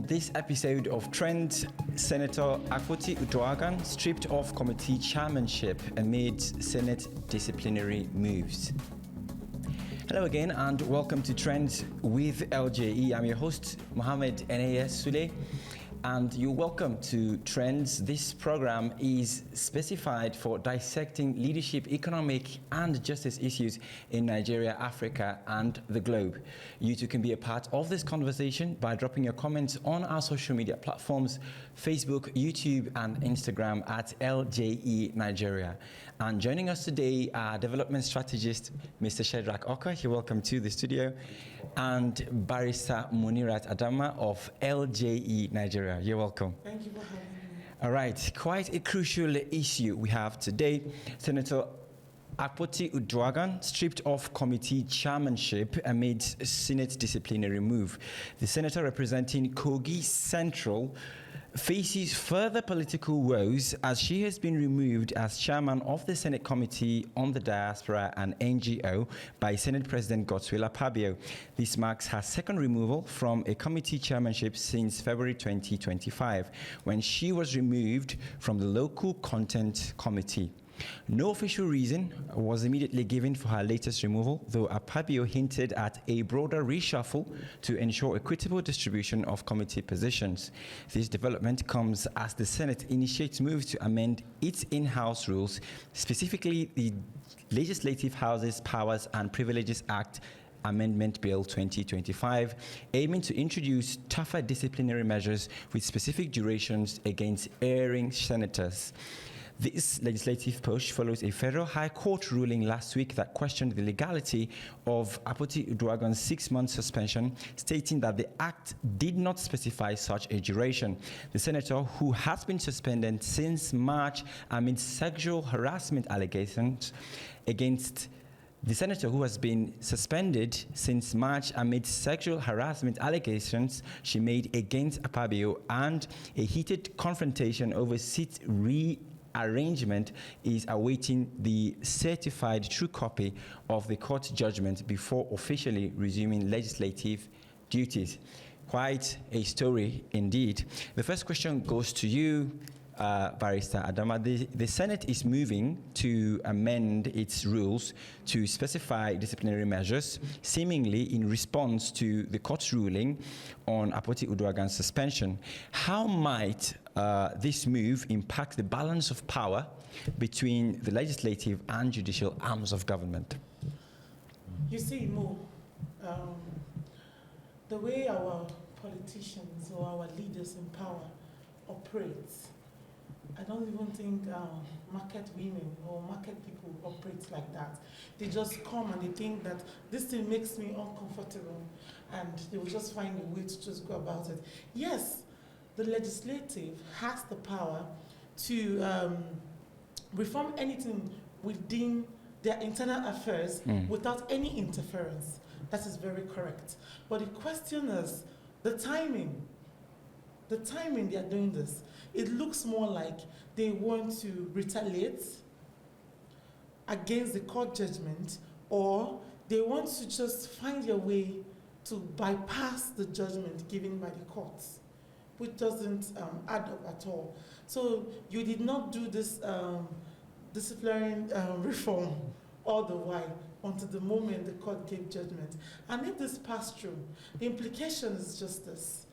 this episode of Trends, Senator Akpoti-Uduaghan stripped of committee chairmanship amid Senate disciplinary moves. Hello again and welcome to Trends with LJE. I'm your host, Muhammad Eneye Sule, and you're welcome to Trends. This program is specified for dissecting leadership, economic and justice issues in Nigeria, Africa and the globe. You too can be a part of this conversation by dropping your comments on our social media platforms, Facebook, YouTube and Instagram at LJE Nigeria. And joining us today are development strategist Mr. Shedrach Oka, you're welcome to the studio, and barrister Munirat Adama of LJE Nigeria. You're welcome. Thank you for having me. All right, quite a crucial issue we have today. Senator Akpoti-Uduaghan stripped of committee chairmanship amid Senate disciplinary move. The senator representing Kogi Central faces further political woes as she has been removed as chairman of the Senate Committee on the Diaspora and NGO by Senate President Godswill Akpabio. This marks her second removal from a committee chairmanship since February 2025, when she was removed from the Local Content Committee. No official reason was immediately given for her latest removal, though Akpabio hinted at a broader reshuffle to ensure equitable distribution of committee positions. This development comes as the Senate initiates moves to amend its in-house rules, specifically the Legislative House's Powers and Privileges Act Amendment Bill 2025, aiming to introduce tougher disciplinary measures with specific durations against erring senators. This legislative push follows a federal high court ruling last week that questioned the legality of Akpoti-Uduaghan's 6-month suspension, stating that the act did not specify such a duration. The senator, who has been suspended since March amid sexual harassment allegations against The senator who has been suspended since March amid sexual harassment allegations she made against Akpabio and a heated confrontation over seat rearrangement is awaiting the certified true copy of the court judgment before officially resuming legislative duties. Quite a story indeed. The first question goes to you, Barrister Adama. The Senate is moving to amend its rules to specify disciplinary measures, seemingly in response to the court's ruling on Akpoti-Uduaghan's suspension. How might this move impact the balance of power between the legislative and judicial arms of government? You see, Mo, the way our politicians or our leaders in power operate, I don't even think market women or market people operate like that. They just come and they think that this thing makes me uncomfortable and they will just find a way to just go about it. Yes, the legislative has the power to reform anything within their internal affairs without any interference. That is very correct. But the question is the timing. The timing they are doing this. It looks more like they want to retaliate against the court judgment, or they want to just find a way to bypass the judgment given by the courts, which doesn't add up at all. So you did not do this disciplinary reform all the while until the moment the court gave judgment. And if this passed through, the implication is just this.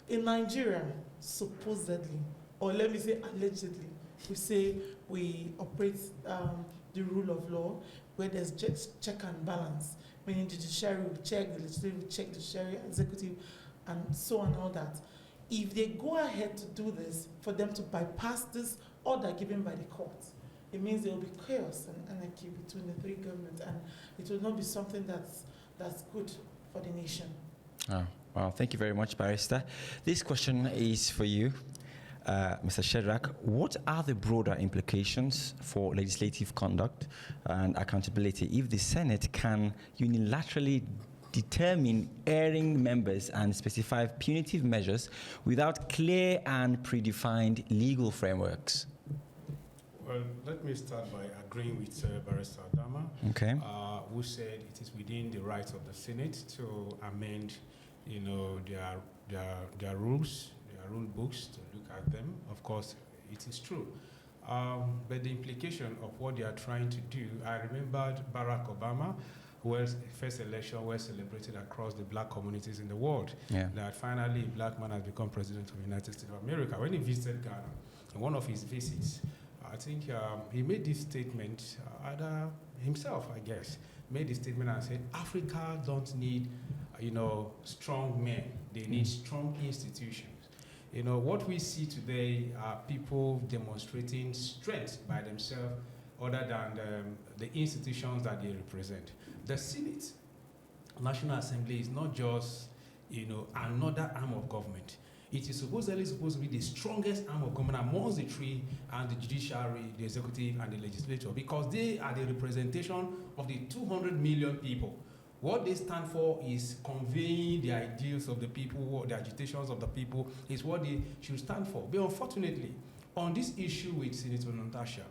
In Nigeria, supposedly, or let me say allegedly, we say we operate the rule of law where there's just check and balance, meaning the judiciary will check, the legislature will check, the judiciary, executive, and so on and all that. If they go ahead to do this, for them to bypass this order given by the court, it means there will be chaos and anarchy between the three governments, and it will not be something that's good for the nation. Oh, well, thank you very much, Barrister. This question is for you, Mr. Shedrach. What are the broader implications for legislative conduct and accountability if the Senate can unilaterally determine erring members and specify punitive measures without clear and predefined legal frameworks? Well, let me start by agreeing with Barrister Adama, okay. Who said it is within the rights of the Senate to amend, their their rules, their rule books, to look at them. Of course, it is true. But the implication of what they are trying to do, I remembered Barack Obama, whose first election was celebrated across the black communities in the world. Yeah. That finally a black man has become president of the United States of America. When he visited Ghana, in one of his visits, I think he made this statement, either himself, I guess, made this statement and said, Africa don't need, strong men. They need strong institutions. What we see today are people demonstrating strength by themselves other than the institutions that they represent. The Senate, National Assembly, is not just, another arm of government. It is supposed to be the strongest arm of government amongst the three, and the judiciary, the executive, and the legislature, because they are the representation of the 200 million people. What they stand for is conveying the ideals of the people, the agitations of the people, is what they should stand for. But unfortunately, on this issue with Senator Natasha,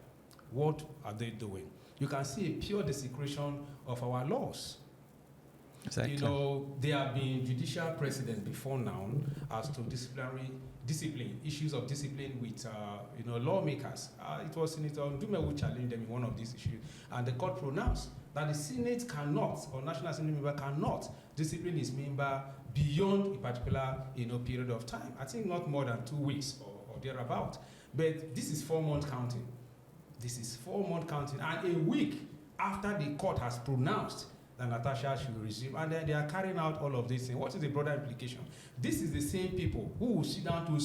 what are they doing? You can see a pure desecration of our laws. Exactly. There have been judicial precedents before now as to discipline, issues of discipline with, lawmakers. It was Senator Ndume who challenged them in one of these issues, and the court pronounced that the Senate cannot, or National Assembly member cannot, discipline his member beyond a particular, period of time. I think not more than 2 weeks or thereabout. But this is 4 months counting. This is 4 months counting, and a week after the court has pronounced that Natasha should resume, and then they are carrying out all of these things. What is the broader implication? This is the same people who will sit down to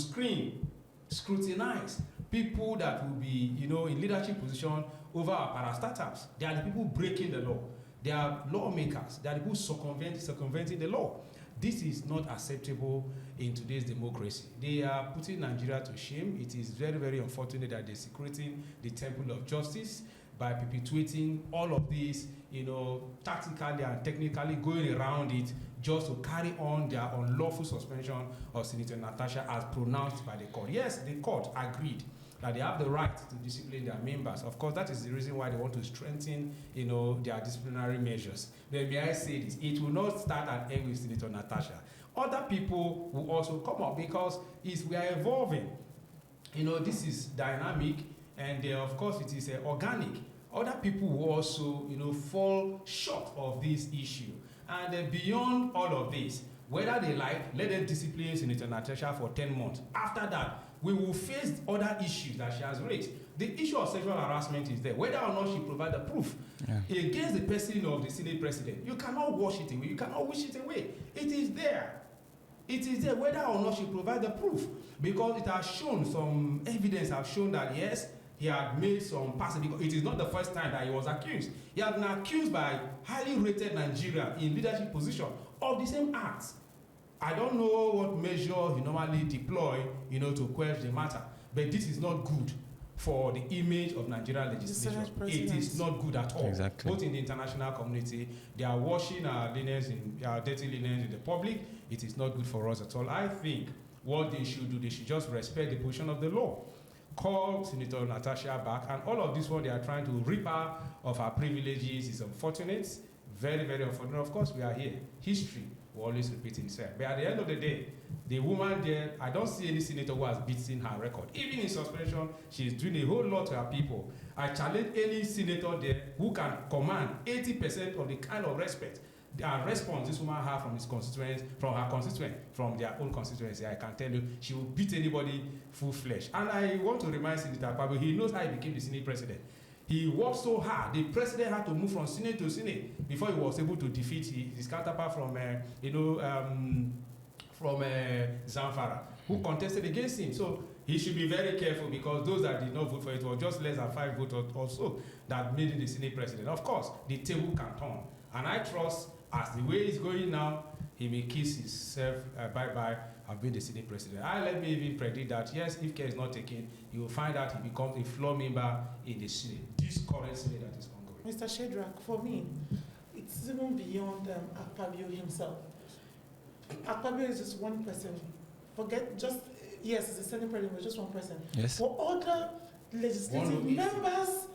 scrutinize people that will be, in leadership position over our parastatals. They are the people breaking the law. They are lawmakers. They are the people circumventing the law. This is not acceptable in today's democracy. They are putting Nigeria to shame. It is very, very unfortunate that they're secreting the temple of justice by perpetuating all of this, tactically and technically going around it just to carry on their unlawful suspension of Senator Natasha as pronounced by the court. Yes, the court agreed that they have the right to discipline their members. Of course, that is the reason why they want to strengthen, their disciplinary measures. But may I say this, it will not start and end with Senator Natasha. Other people will also come up because we are evolving. This is dynamic, and of course it is organic. Other people will also, fall short of this issue. And beyond all of this, whether they like, let them discipline Senator Natasha for 10 months. After that, we will face other issues that she has raised. The issue of sexual harassment is there, whether or not she provides the proof against the person of the Senate President. You cannot wash it away. You cannot wish it away. It is there. It is there, whether or not she provides the proof, because it has shown, some evidence have shown that yes, he had made some passes, because it is not the first time that he was accused. He had been accused by highly rated Nigeria in leadership position of the same acts. I don't know what measure he normally deploy, to quell the matter, but this is not good for the image of Nigerian legislation. It is not good at all. Exactly. Both in the international community, they are washing our dirty linens in the public. It is not good for us at all. I think what they should do, they should just respect the position of the law. Call Senator Natasha back, and all of this, what they are trying to rip her of her privileges, is unfortunate, very, very unfortunate. Of course, we are here. History will always repeat itself. But at the end of the day, the woman there, I don't see any senator who has beaten her record. Even in suspension, she is doing a whole lot to her people. I challenge any senator there who can command 80% of the kind of respect and response this woman has from his constituents, from her constituents, from their own constituency. I can tell you, she will beat anybody full flesh. And I want to remind Senator Akpabio, he knows how he became the Senate President. He worked so hard. The president had to move from Senate to Senate before he was able to defeat his counterpart from, Zamfara, who contested against him. So he should be very careful, because those that did not vote for it were just less than 5 votes or so that made him the Senate President. Of course, the table can turn. And I trust, as the way it's going now, he may kiss himself bye-bye and be the Senate President. Let me even predict that, yes, if care is not taken, you will find out he becomes a floor member in the Senate, this current Senate that is ongoing. Mr. Shedrach, for me, it's even beyond Akpabio himself. Akpabio is just one person. Yes, it's the Senate President, but just one person. Yes. For other legislative members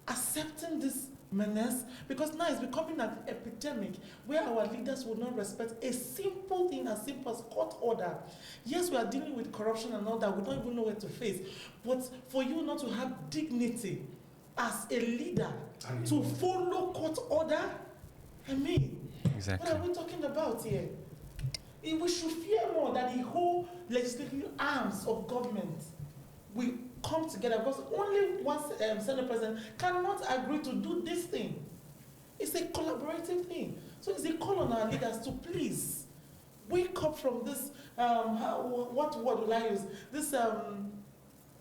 accepting this menace, because now it's becoming an epidemic where our leaders will not respect a simple thing as simple as court order. Yes, we are dealing with corruption and all that, we don't even know where to face. But for you not to have dignity as a leader, to follow court order, I mean, exactly. what are we talking about here? We should fear more that the whole legislative arms of government will come together, because only one Senate President cannot agree to do this thing. It's a collaborative thing. So it's a call on our leaders to please wake up from this, what word will I use? This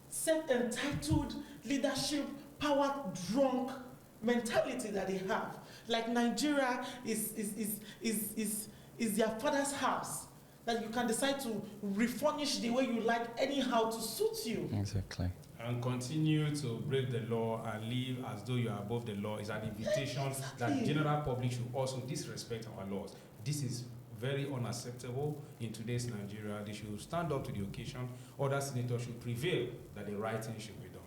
self-entitled leadership, power-drunk mentality that they have. Like Nigeria is their father's house, that you can decide to refurnish the way you like anyhow to suit you. Exactly. And continue to break the law and live as though you are above the law is an invitation that the general public should also disrespect our laws. This is very unacceptable in today's Nigeria. They should stand up to the occasion. Other senators should prevail that the right thing should be done.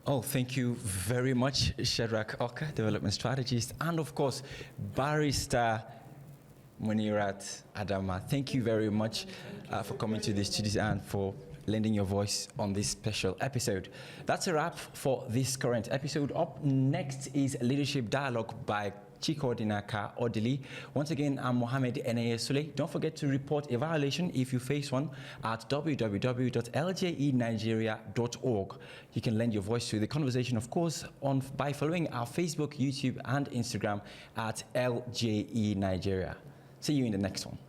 Oh, thank you very much, Shedrach Oka, development strategist, and of course, barrister Munirat Adama. Thank you very much for coming to the studio and for lending your voice on this special episode. That's a wrap for this current episode. Up next is Leadership Dialogue by Chikodinaka Odili. Once again, I'm Muhammad Eneye Sule. Don't forget to report a violation if you face one at www.ljenigeria.org. You can lend your voice to the conversation, of course, by following our Facebook, YouTube, and Instagram at LJE Nigeria. See you in the next one.